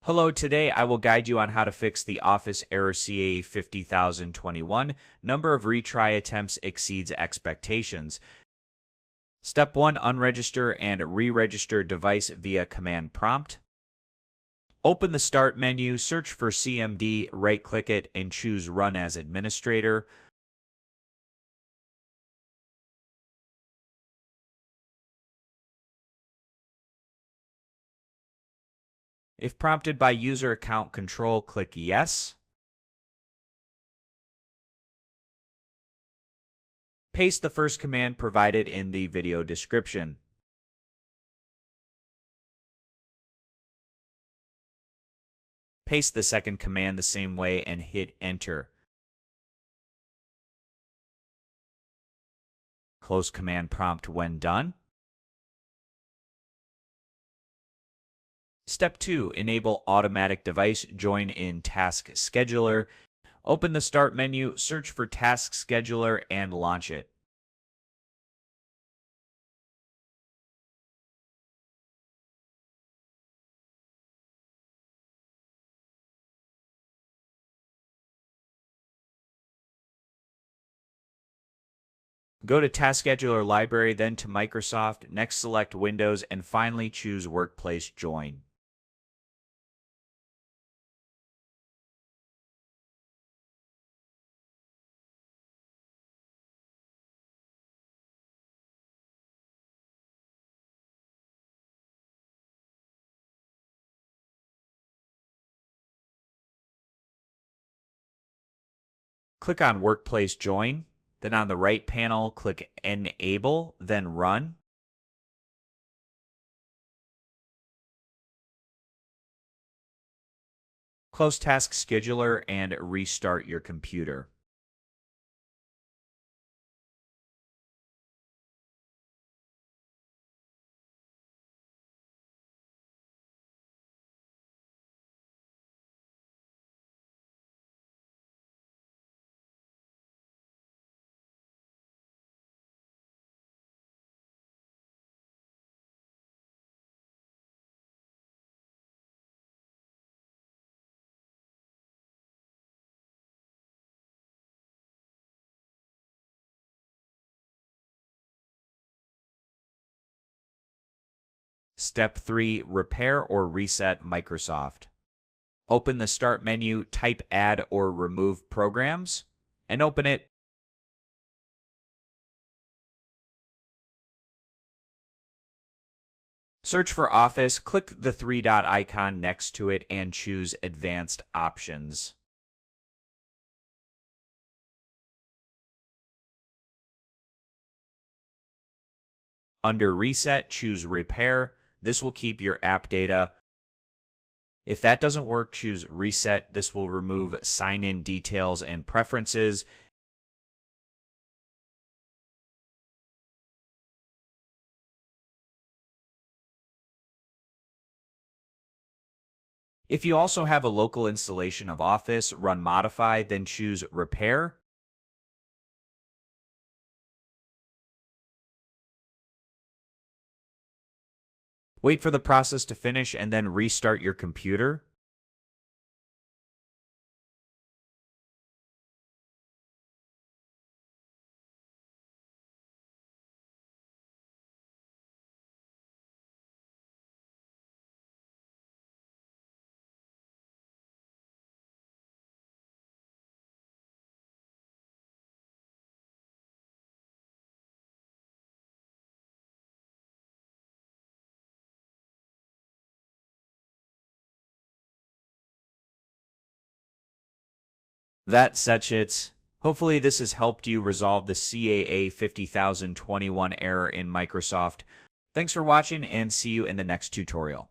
Hello, today I will guide you on how to fix the Office error CAA50021. Number of retry attempts exceeds expectations. Step 1. Unregister and re-register device via command prompt. Open the Start menu, search for CMD, right-click it, and choose Run as Administrator. If prompted by user account control, click Yes. Paste the first command provided in the video description. Paste the second command the same way and hit Enter. Close command prompt when done. Step 2. Enable automatic device join in Task Scheduler. Open the Start menu, search for Task Scheduler, and launch it. Go to Task Scheduler Library, then to Microsoft, next select Windows, and finally choose Workplace Join. Click on Workplace Join, then on the right panel, click Enable, then Run. Close Task Scheduler and restart your computer. Step 3. Repair or reset Microsoft. Open the Start menu, type Add or Remove Programs, and open it. Search for Office, click the three-dot icon next to it, and choose Advanced Options. Under Reset, choose Repair. This will keep your app data. If that doesn't work, choose Reset. This will remove sign-in details and preferences. If you also have a local installation of Office, run Modify, then choose Repair. Wait for the process to finish and then restart your computer. That's it. Hopefully this has helped you resolve the CAA 50021 error in Microsoft. Thanks for watching and see you in the next tutorial.